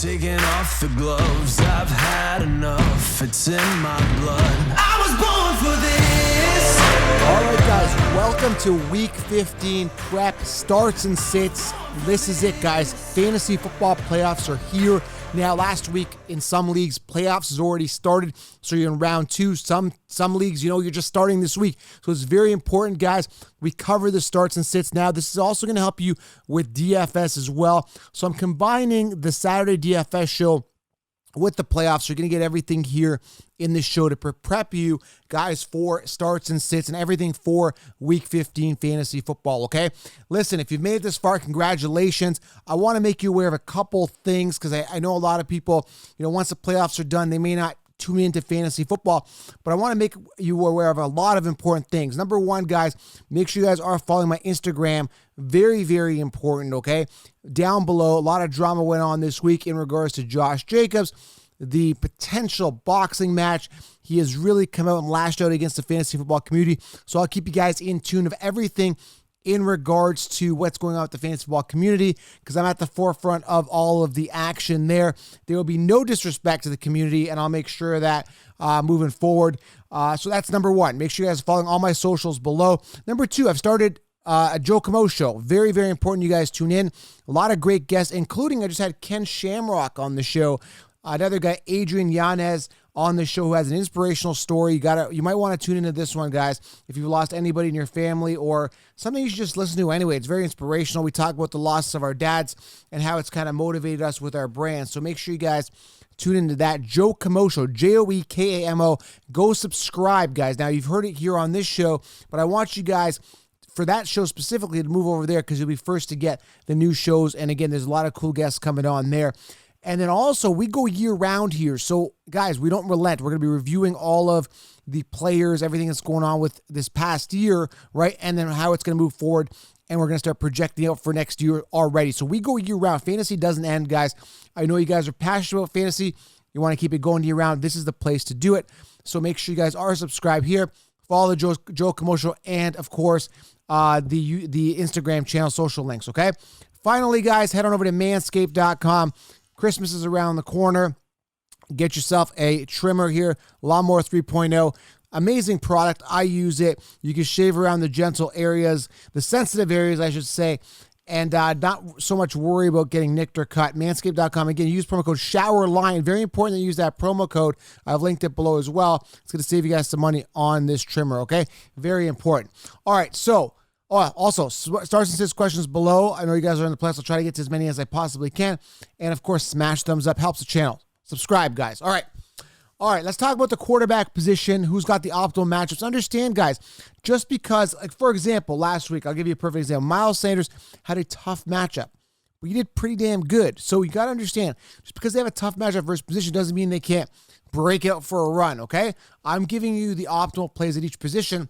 taking off the gloves. I've had enough. It's in my blood. I was born for this. All right, guys, welcome to Week 15 prep starts and sits. This is it, guys. Fantasy football playoffs are here. Now, last week in some leagues, playoffs has already started, so you're in round two. Some leagues, you're just starting this week. So it's very important, guys. We cover the starts and sits now. This is also going to help you with DFS as well. So I'm combining the Saturday DFS show with the playoffs. You're going to get everything here in this show to prep you guys for starts and sits and everything for Week 15 fantasy football, okay? Listen, if you've made it this far, congratulations. I want to make you aware of a couple things because I know a lot of people, once the playoffs are done, they may not tune into fantasy football, but I want to make you aware of a lot of important things. Number one, guys, make sure you guys are following my Instagram. Very, very important, okay? Down below, a lot of drama went on this week in regards to Josh Jacobs, the potential boxing match. He has really come out and lashed out against the fantasy football community, so I'll keep you guys in tune of everything in regards to what's going on with the fantasy football community, because I'm at the forefront of all of the action there. There will be no disrespect to the community, and I'll make sure that moving forward. So that's number one. Make sure you guys are following all my socials below. Number two, I've started a Joe Camo show. Very, very important you guys tune in. A lot of great guests, including I just had Ken Shamrock on the show. Another guy, Adrian Yanez, on the show who has an inspirational story. You might want to tune into this one, guys. If you've lost anybody in your family or something you should just listen to anyway. It's very inspirational. We talk about the loss of our dads and how it's kind of motivated us with our brand. So make sure you guys tune into that. Joe Camo Show, Joekamo. Go subscribe, guys. Now, you've heard it here on this show, but I want you guys, for that show specifically, to move over there because you'll be first to get the new shows. And again, there's a lot of cool guests coming on there. And then also, we go year-round here. So, guys, we don't relent. We're going to be reviewing all of the players, everything that's going on with this past year, right? And then how it's going to move forward. And we're going to start projecting out for next year already. So we go year-round. Fantasy doesn't end, guys. I know you guys are passionate about fantasy. You want to keep it going year-round. This is the place to do it. So make sure you guys are subscribed here. Follow the Joe Camo Show and, of course, the Instagram channel social links, okay? Finally, guys, head on over to manscaped.com. Christmas is around the corner. Get yourself a trimmer here, Lawnmower 3.0. Amazing product. I use it. You can shave around the gentle areas, the sensitive areas, I should say, and not so much worry about getting nicked or cut. Manscaped.com. Again, use promo code SHOWERLION. Very important to use that promo code. I've linked it below as well. It's going to save you guys some money on this trimmer, okay? Very important. All right, so also, starts and sits questions below. I know you guys are in the playlist. I'll try to get to as many as I possibly can. And, of course, smash thumbs up. Helps the channel. Subscribe, guys. All right, let's talk about the quarterback position. Who's got the optimal matchups? Understand, guys, just because, like, for example, last week, I'll give you a perfect example. Miles Sanders had a tough matchup, but he did pretty damn good. So you got to understand, just because they have a tough matchup versus position doesn't mean they can't break out for a run, okay? I'm giving you the optimal plays at each position.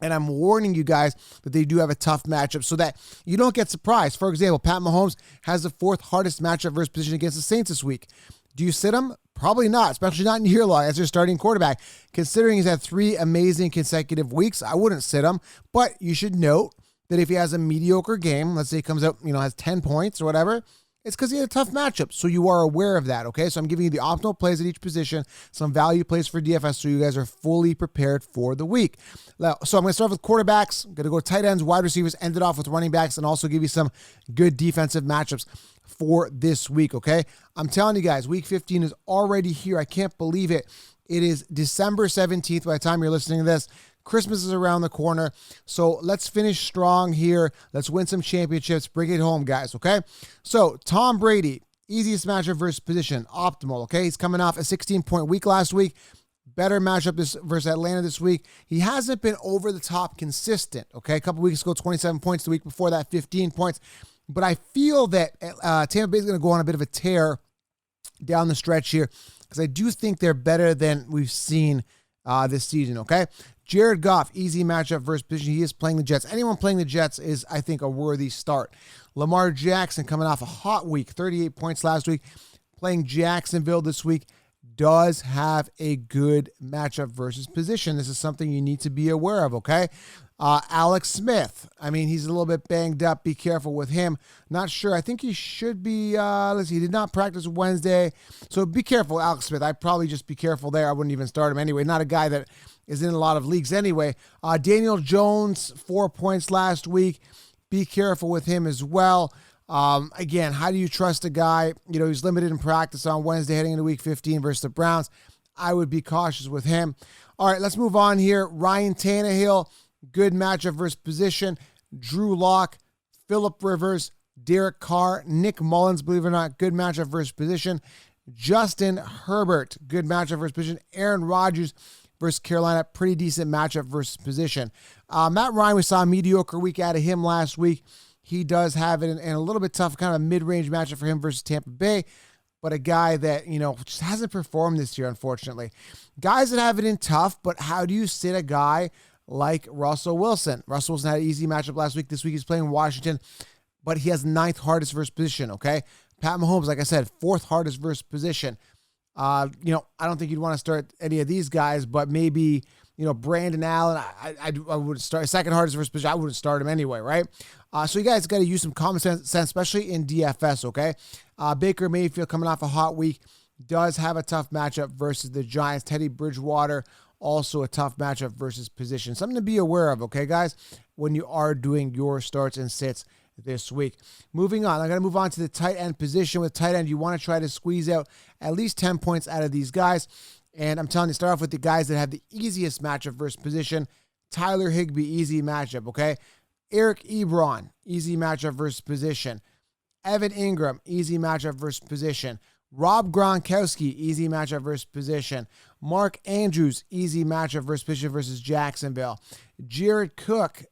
And I'm warning you guys that they do have a tough matchup so that you don't get surprised. For example, Pat Mahomes has the fourth hardest matchup versus position against the Saints this week. Do you sit him? Probably not, especially not in year long as your starting quarterback. Considering he's had 3 amazing consecutive weeks, I wouldn't sit him. But you should note that if he has a mediocre game, let's say he comes out, has 10 points or whatever, it's because he had a tough matchup. So you are aware of that, okay? So I'm giving you the optimal plays at each position, some value plays for DFS so you guys are fully prepared for the week. Now, so I'm going to start with quarterbacks. I'm going to go tight ends, wide receivers, end it off with running backs, and also give you some good defensive matchups for this week, okay? I'm telling you guys, Week 15 is already here. I can't believe it. It is December 17th by the time you're listening to this. Christmas is around the corner, so let's finish strong here. Let's win some championships. Bring it home, guys, okay? So, Tom Brady, easiest matchup versus position, optimal, okay? He's coming off a 16-point week last week. Better matchup versus Atlanta this week. He hasn't been over the top consistent, okay? A couple weeks ago, 27 points. The week before that, 15 points. But I feel that Tampa Bay is going to go on a bit of a tear down the stretch here because I do think they're better than we've seen this season, okay? Jared Goff, easy matchup versus position. He is playing the Jets. Anyone playing the Jets is, I think, a worthy start. Lamar Jackson coming off a hot week, 38 points last week, playing Jacksonville this week. does have a good matchup versus position. This is something you need to be aware of, okay? Alex Smith. I mean, he's a little bit banged up. Be careful with him. Not sure. I think he should be, let's see, he did not practice Wednesday. So be careful, Alex Smith. I'd probably just be careful there. I wouldn't even start him anyway. Not a guy that is in a lot of leagues anyway. Daniel Jones, 4 points last week. Be careful with him as well. Again, how do you trust a guy? You know, he's limited in practice on Wednesday heading into week 15 versus the Browns. I would be cautious with him. All right, let's move on here. Ryan Tannehill, good matchup versus position. Drew Lock, Phillip Rivers, Derek Carr, Nick Mullins, believe it or not, good matchup versus position. Justin Herbert, good matchup versus position. Aaron Rodgers versus Carolina, pretty decent matchup versus position. Matt Ryan, we saw a mediocre week out of him last week. He does have it in a little bit tough, kind of a mid-range matchup for him versus Tampa Bay, but a guy that, you know, just hasn't performed this year, unfortunately. Guys that have it in tough, but how do you sit a guy like Russell Wilson? Russell Wilson had an easy matchup last week. This week he's playing Washington, but he has 9th hardest versus position, okay? Pat Mahomes, like I said, 4th hardest versus position. You know, I don't think you'd want to start any of these guys, but maybe, you know, Brandon Allen, I would start. 2nd hardest versus position, I wouldn't start him anyway, right? So you guys got to use some common sense, especially in DFS, okay? Baker Mayfield coming off a hot week does have a tough matchup versus the Giants. Teddy Bridgewater, also a tough matchup versus position. Something to be aware of, okay, guys, when you are doing your starts and sits this week. Moving on, I'm going to move on to the tight end position. With tight end, you want to try to squeeze out at least 10 points out of these guys. And I'm telling you, start off with the guys that have the easiest matchup versus position. Tyler Higbee, easy matchup, okay? Eric Ebron, easy matchup versus position. Evan Ingram, easy matchup versus position. Rob Gronkowski, easy matchup versus position. Mark Andrews, easy matchup versus position versus Jacksonville. Jared Cook,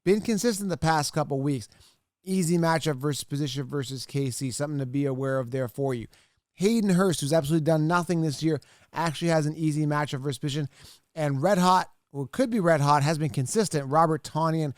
been consistent the past couple weeks. Easy matchup versus position versus KC. Something to be aware of there for you. Hayden Hurst, who's absolutely done nothing this year, actually has an easy matchup versus position. And red hot, or could be red hot, has been consistent. Robert Tonyan,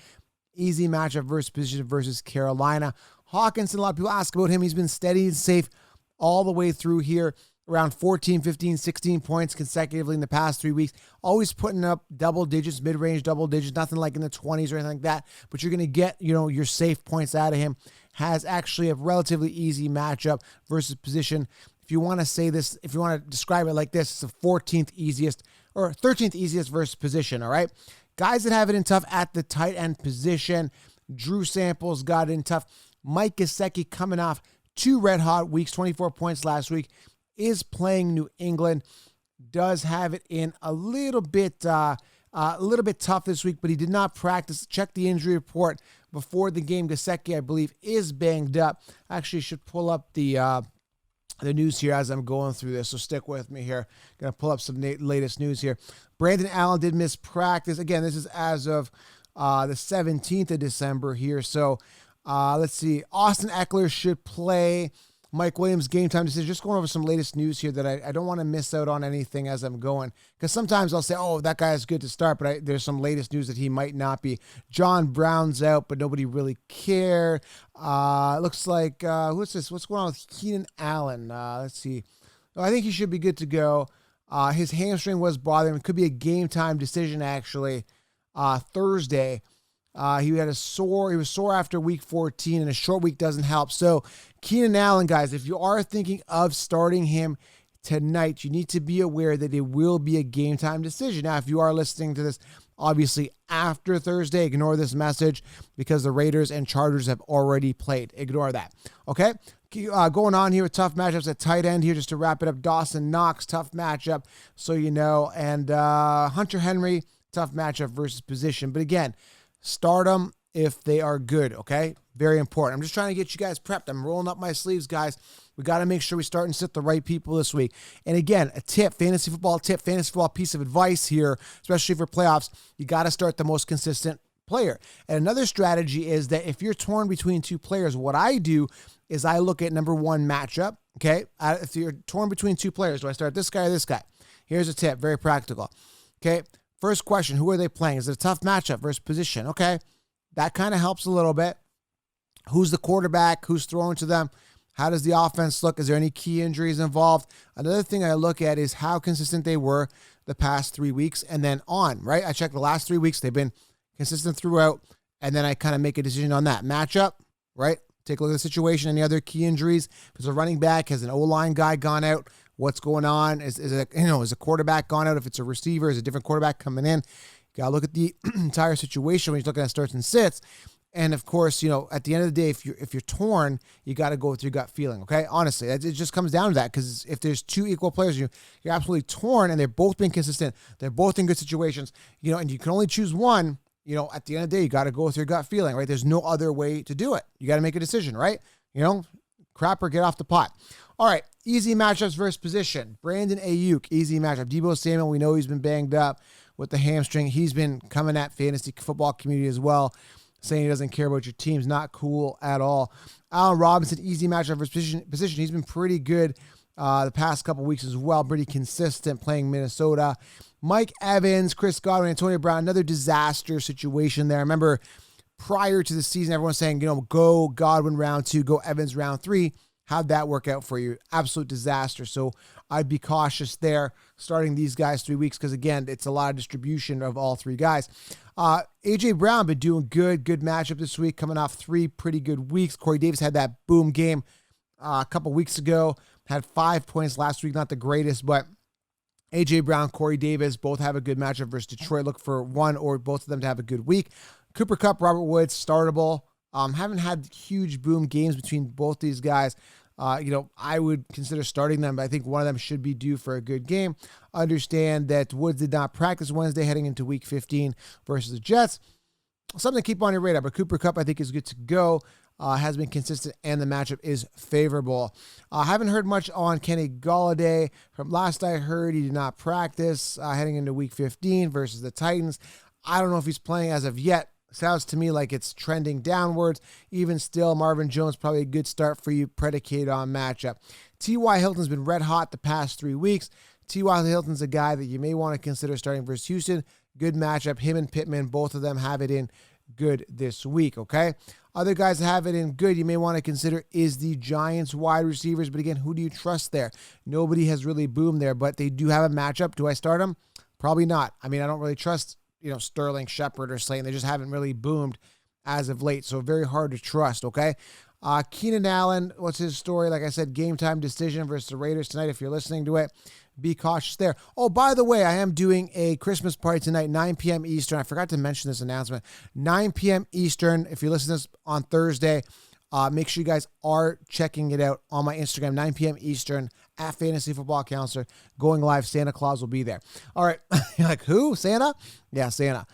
easy matchup versus position versus Carolina. Hawkinson, a lot of people ask about him. He's been steady and safe all the way through here, around 14, 15, 16 points consecutively in the past 3 weeks. Always putting up double digits, mid-range double digits, nothing like in the 20s or anything like that. But you're going to get, you know, your safe points out of him. Has actually a relatively easy matchup versus position. If you want to say this, if you want to describe it like this, it's the 14th easiest or 13th easiest versus position, all right? Guys that have it in tough at the tight end position. Drew Samples got it in tough. Mike Gesicki coming off 2 red hot weeks, 24 points last week, is playing New England. Does have it in a little bit tough this week, but he did not practice. Check the injury report before the game. Gesicki, I believe, is banged up. Actually, should pull up the news here as I'm going through this, so stick with me here. Going to pull up some latest news here. Brandon Allen did miss practice. Again, this is as of the 17th of December here. So let's see. Austin Eckler should play. Mike Williams, game time decision. Just going over some latest news here that I don't want to miss out on anything as I'm going. Because sometimes I'll say, oh, that guy is good to start, but there's some latest news that he might not be. John Brown's out, but nobody really cared. Looks like, who's this? What's going on with Keenan Allen? Let's see. I think he should be good to go. His hamstring was bothering him. It could be a game time decision, actually. Thursday. He was sore after week 14, and a short week doesn't help. So Keenan Allen, guys, if you are thinking of starting him tonight, you need to be aware that it will be a game time decision. Now, if you are listening to this, obviously after Thursday, ignore this message because the Raiders and Chargers have already played. Ignore that. Okay. Going on here with tough matchups at tight end here, just to wrap it up. Dawson Knox, tough matchup, so you know. And Hunter Henry, tough matchup versus position. But again, start them if they are good, okay? Very important. I'm just trying to get you guys prepped. I'm rolling up my sleeves, guys. We got to make sure we start and sit the right people this week. And again, a tip, fantasy football piece of advice here, especially for playoffs, you got to start the most consistent player. And another strategy is that if you're torn between 2 players, what I do is I look at number 1 matchup, okay? If you're torn between 2 players, do I start this guy or this guy? Here's a tip, very practical, okay? First question, who are they playing? Is it a tough matchup versus position? Okay, that kind of helps a little bit. Who's the quarterback? Who's throwing to them? How does the offense look? Is there any key injuries involved? Another thing I look at is how consistent they were the past 3 weeks and then on, right? I check the last 3 weeks. They've been consistent throughout, and then I kind of make a decision on that. Matchup, right? Take a look at the situation. Any other key injuries? If it's a running back, has an O-line guy gone out? What's going on? Is a quarterback gone out? If it's a receiver, is a different quarterback coming in? You got to look at the entire situation when you're looking at starts and sits. And of course, at the end of the day, if you're torn, you got to go with your gut feeling. Okay, honestly, it just comes down to that. Because if there's two equal players, you're absolutely torn, and they're both being consistent. They're both in good situations. And you can only choose one. At the end of the day, you got to go with your gut feeling, right? There's no other way to do it. You got to make a decision, right? Crap or get off the pot. All right, easy matchups versus position. Brandon Ayuk, easy matchup. Deebo Samuel, we know he's been banged up with the hamstring. He's been coming at fantasy football community as well, saying he doesn't care about your teams. Not cool at all. Allen Robinson, easy matchup versus position. He's been pretty good the past couple weeks as well. Pretty consistent playing Minnesota. Mike Evans, Chris Godwin, Antonio Brown, another disaster situation there. I remember prior to the season, everyone saying, go Godwin round 2, go Evans round 3. How'd that work out for you? Absolute disaster. So I'd be cautious there starting these guys 3 weeks because, again, it's a lot of distribution of all 3 guys. A.J. Brown been doing good matchup this week, coming off 3 pretty good weeks. Corey Davis had that boom game a couple weeks ago, had 5 points last week, not the greatest, but A.J. Brown, Corey Davis both have a good matchup versus Detroit. Look for one or both of them to have a good week. Cooper Kupp, Robert Woods, startable. Haven't had huge boom games between both these guys. I would consider starting them, but I think one of them should be due for a good game. Understand that Woods did not practice Wednesday heading into week 15 versus the Jets. Something to keep on your radar, but Cooper Kupp I think is good to go. Has been consistent, and the matchup is favorable. Haven't heard much on Kenny Golladay. From last I heard, he did not practice heading into week 15 versus the Titans. I don't know if he's playing as of yet. Sounds to me like it's trending downwards. Even still, Marvin Jones probably a good start for you, predicated on matchup. T.Y. Hilton's been red hot the past 3 weeks. T.Y. Hilton's a guy that you may want to consider starting versus Houston. Good matchup. Him and Pittman, both of them have it in good this week, okay? Other guys that have it in good you may want to consider is the Giants wide receivers. But again, who do you trust there? Nobody has really boomed there, but they do have a matchup. Do I start them? Probably not. I don't really trust Sterling, Shepard, or Slayton. They just haven't really boomed as of late, so very hard to trust, okay? Keenan Allen, what's his story? Like I said, game time decision versus the Raiders tonight. If you're listening to it, be cautious there. Oh, by the way, I am doing a Christmas party tonight, 9 p.m. Eastern. I forgot to mention this announcement. 9 p.m. Eastern. If you listen to this on Thursday, make sure you guys are checking it out on my Instagram, 9 p.m. Eastern, at Fantasy Football Counselor. Going live. Santa Claus will be there. All right. You're like, who? Santa? Yeah, Santa.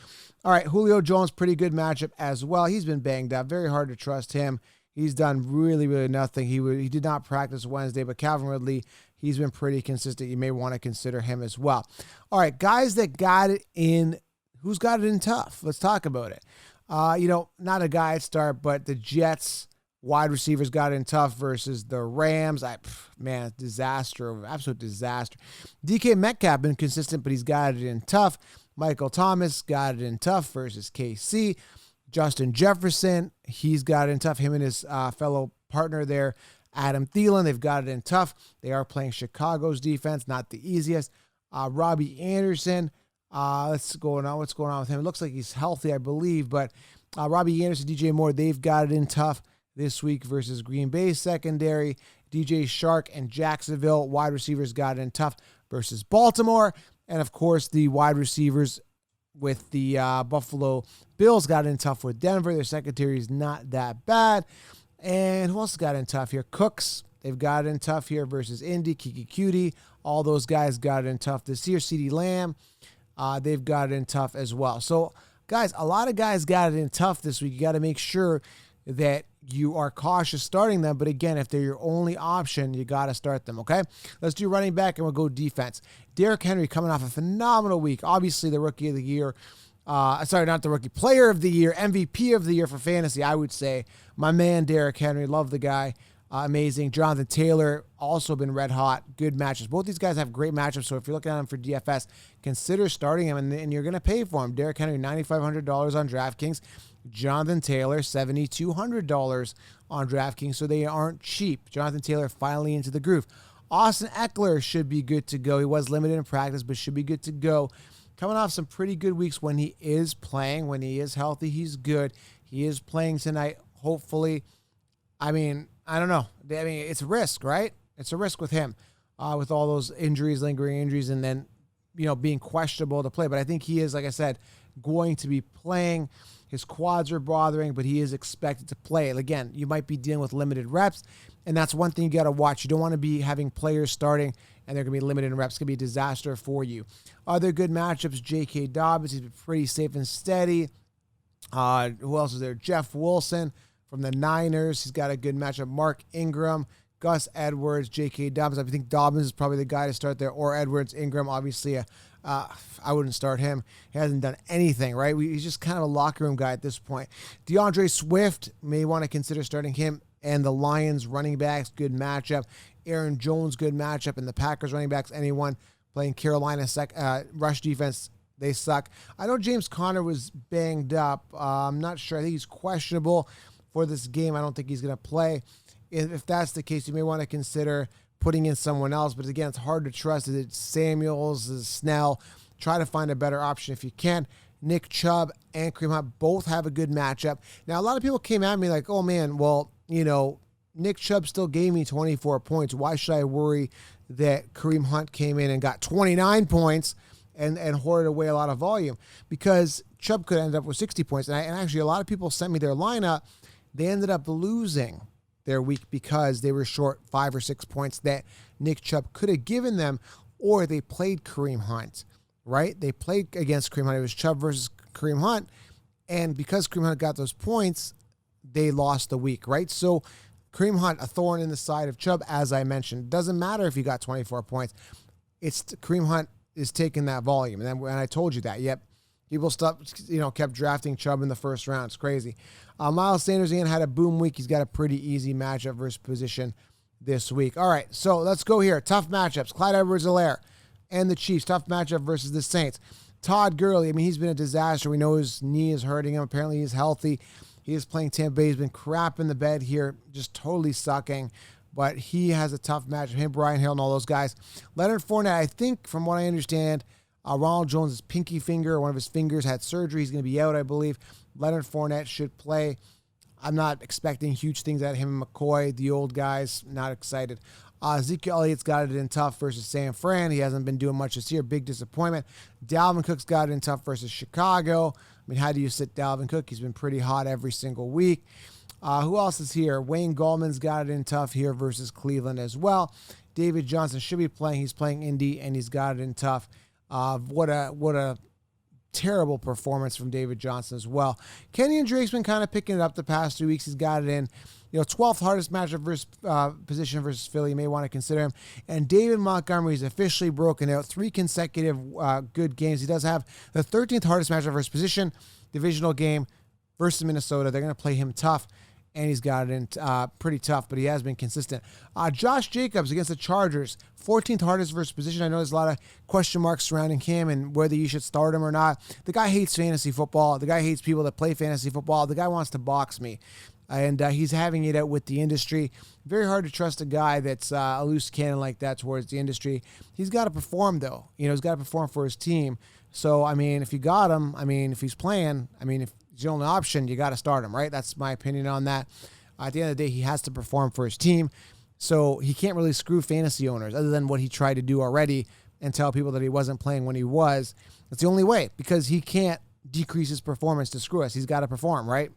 All right. Julio Jones, pretty good matchup as well. He's been banged up. Very hard to trust him. He's done really, really nothing. He did not practice Wednesday, but Calvin Ridley, he's been pretty consistent. You may want to consider him as well. All right. Guys that got it in, who's got it in tough? Let's talk about it. Not a guy at start, but the Jets wide receivers got in tough versus the Rams. Disaster, absolute disaster. DK Metcalf been consistent, but he's got it in tough. Michael Thomas got it in tough versus KC. Justin Jefferson, he's got it in tough. Him and his fellow partner there, Adam Thielen, they've got it in tough. They are playing Chicago's defense, not the easiest. Robbie Anderson, what's going on with him? It looks like he's healthy, I believe, but Robbie Anderson, DJ Moore, they've got it in tough this week versus Green Bay secondary. DJ Shark and Jacksonville wide receivers got it in tough versus Baltimore. And of course, the wide receivers with the Buffalo Bills got in tough with Denver. Their secondary is not that bad. And who else got in tough here? Cooks, they've got it in tough here versus Indy, Kiki Cutie. All those guys got it in tough this year. CeeDee Lamb, they've got it in tough as well. So, guys, a lot of guys got it in tough this week. You got to make sure that you are cautious starting them. But again, if they're your only option, you got to start them, okay? Let's do running back, and we'll go defense. Derrick Henry coming off a phenomenal week. Obviously, the rookie of the year. Not the rookie, player of the year, MVP of the year for fantasy, I would say. My man, Derrick Henry, love the guy. Amazing. Jonathan Taylor, also been red hot. Good matches. Both these guys have great matchups, so if you're looking at them for DFS, consider starting him, and you're going to pay for him. Derrick Henry, $9,500 on DraftKings. Jonathan Taylor, $7,200 on DraftKings, so they aren't cheap. Jonathan Taylor finally into the groove. Austin Eckler should be good to go. He was limited in practice, but should be good to go. Coming off some pretty good weeks when he is playing. When he is healthy, he's good. He is playing tonight, hopefully. I mean, I don't know. I mean, it's a risk, right? It's a risk with him, with all those injuries, lingering injuries, and then, being questionable to play. But I think he is, like I said, going to be playing. His quads are bothering, but he is expected to play. And again, you might be dealing with limited reps, and that's one thing you got to watch. You don't want to be having players starting, and they're going to be limited in reps. It's going to be a disaster for you. Other good matchups, J.K. Dobbins, he's been pretty safe and steady. Who else is there? Jeff Wilson from the Niners. He's got a good matchup. Mark Ingram, Gus Edwards, J.K. Dobbins. I think Dobbins is probably the guy to start there, or Edwards. Ingram, obviously, I wouldn't start him. He hasn't done anything, right? He's just kind of a locker room guy at this point. DeAndre Swift, may want to consider starting him. And the Lions running backs, good matchup. Aaron Jones, good matchup. And the Packers running backs, anyone playing Carolina rush defense, they suck. I know James Conner was banged up. I'm not sure. I think he's questionable for this game. I don't think he's going to play. If that's the case, you may want to consider putting in someone else. But again, it's hard to trust. Is it Samuels? Is it Snell? Try to find a better option if you can. Nick Chubb and Kareem Hunt both have a good matchup. Now, a lot of people came at me like, oh, man, well, Nick Chubb still gave me 24 points. Why should I worry that Kareem Hunt came in and got 29 points and hoarded away a lot of volume? Because Chubb could end up with 60 points. And actually, a lot of people sent me their lineup. They ended up losing their week because they were short 5 or 6 points that Nick Chubb could have given them, or they played Kareem Hunt, right? They played against Kareem Hunt. It was Chubb versus Kareem Hunt. And because Kareem Hunt got those points, they lost the week, right? So Kareem Hunt, a thorn in the side of Chubb, as I mentioned. Doesn't matter if you got 24 points. It's Kareem Hunt is taking that volume. And I told you that. Yep. People kept drafting Chubb in the first round. It's crazy. Miles Sanders again had a boom week. He's got a pretty easy matchup versus position this week. All right, so let's go here. Tough matchups. Clyde Edwards-Helaire and the Chiefs. Tough matchup versus the Saints. Todd Gurley, he's been a disaster. We know his knee is hurting him. Apparently he's healthy. He is playing Tampa Bay. He's been crap in the bed here, just totally sucking. But he has a tough matchup. Him, Brian Hill, and all those guys. Leonard Fournette, I think, from what I understand, Ronald Jones' pinky finger, one of his fingers, had surgery. He's going to be out, I believe. Leonard Fournette should play. I'm not expecting huge things out of him and McCoy, the old guys. Not excited. Ezekiel Elliott's got it in tough versus San Fran. He hasn't been doing much this year. Big disappointment. Dalvin Cook's got it in tough versus Chicago. How do you sit Dalvin Cook? He's been pretty hot every single week. Who else is here? Wayne Gallman's got it in tough here versus Cleveland as well. David Johnson should be playing. He's playing Indy, and he's got it in tough. What a terrible performance from David Johnson as well. Kenyon Drake's been kind of picking it up the past 2 weeks. He's got it in. 12th hardest matchup versus position versus Philly. You may want to consider him. And David Montgomery's officially broken out 3 consecutive good games. He does have the 13th hardest matchup versus position divisional game versus Minnesota. They're going to play him tough, and he's got it in pretty tough, but he has been consistent. Josh Jacobs against the Chargers, 14th hardest versus position. I know there's a lot of question marks surrounding him and whether you should start him or not. The guy hates fantasy football. The guy hates people that play fantasy football. The guy wants to box me. And he's having it out with the industry. Very hard to trust a guy that's a loose cannon like that towards the industry. He's got to perform, though. He's got to perform for his team. So, if you got him, if he's playing, if he's the only option, you got to start him, right? That's my opinion on that. At the end of the day, he has to perform for his team. So he can't really screw fantasy owners other than what he tried to do already and tell people that he wasn't playing when he was. That's the only way, because he can't decrease his performance to screw us. He's got to perform, right?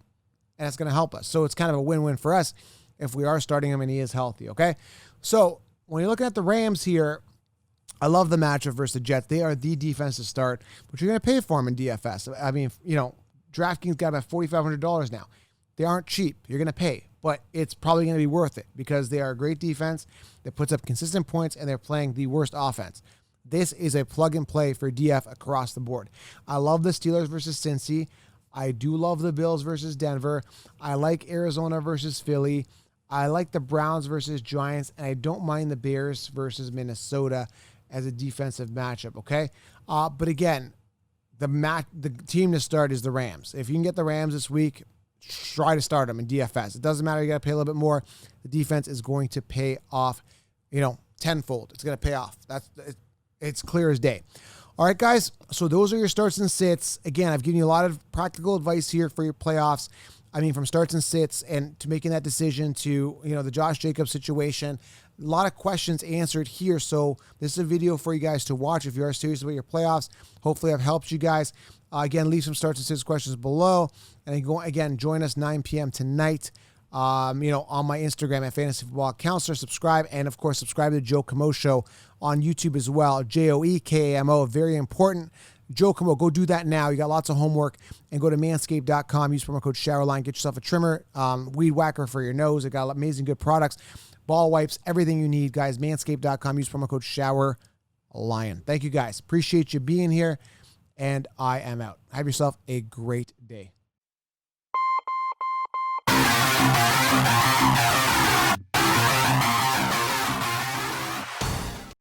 And it's going to help us. So it's kind of a win-win for us if we are starting him and he is healthy, okay? So when you're looking at the Rams here, I love the matchup versus the Jets. They are the defense to start, but you're going to pay for them in DFS. DraftKings got about $4,500 now. They aren't cheap. You're going to pay, but it's probably going to be worth it because they are a great defense that puts up consistent points, and they're playing the worst offense. This is a plug-and-play for DF across the board. I love the Steelers versus Cincy. I do love the Bills versus Denver. I like Arizona versus Philly. I like the Browns versus Giants, and I don't mind the Bears versus Minnesota as a defensive matchup, okay? But again, the team to start is the Rams. If you can get the Rams this week, try to start them in DFS. It doesn't matter. You got to pay a little bit more. The defense is going to pay off, tenfold. It's going to pay off. It's clear as day. All right, guys. So those are your starts and sits. Again, I've given you a lot of practical advice here for your playoffs. I mean, from starts and sits and to making that decision to, the Josh Jacobs situation. A lot of questions answered here. So this is a video for you guys to watch if you are serious about your playoffs. Hopefully I've helped you guys. Again, leave some starts and sits questions below. And join us 9 p.m. tonight, on my Instagram at Fantasy Football Counselor. Subscribe. And, of course, subscribe to the Joe Camo Show on YouTube as well. JOEKAMO, very important. Joe Camo, go do that now. You got lots of homework. And go to manscaped.com. Use promo code SHOWERLINE. Get yourself a trimmer, weed whacker for your nose. They got amazing good products. Ball wipes, everything you need, guys. Manscaped.com. Use promo code SHOWERLION. Thank you, guys. Appreciate you being here. And I am out. Have yourself a great day.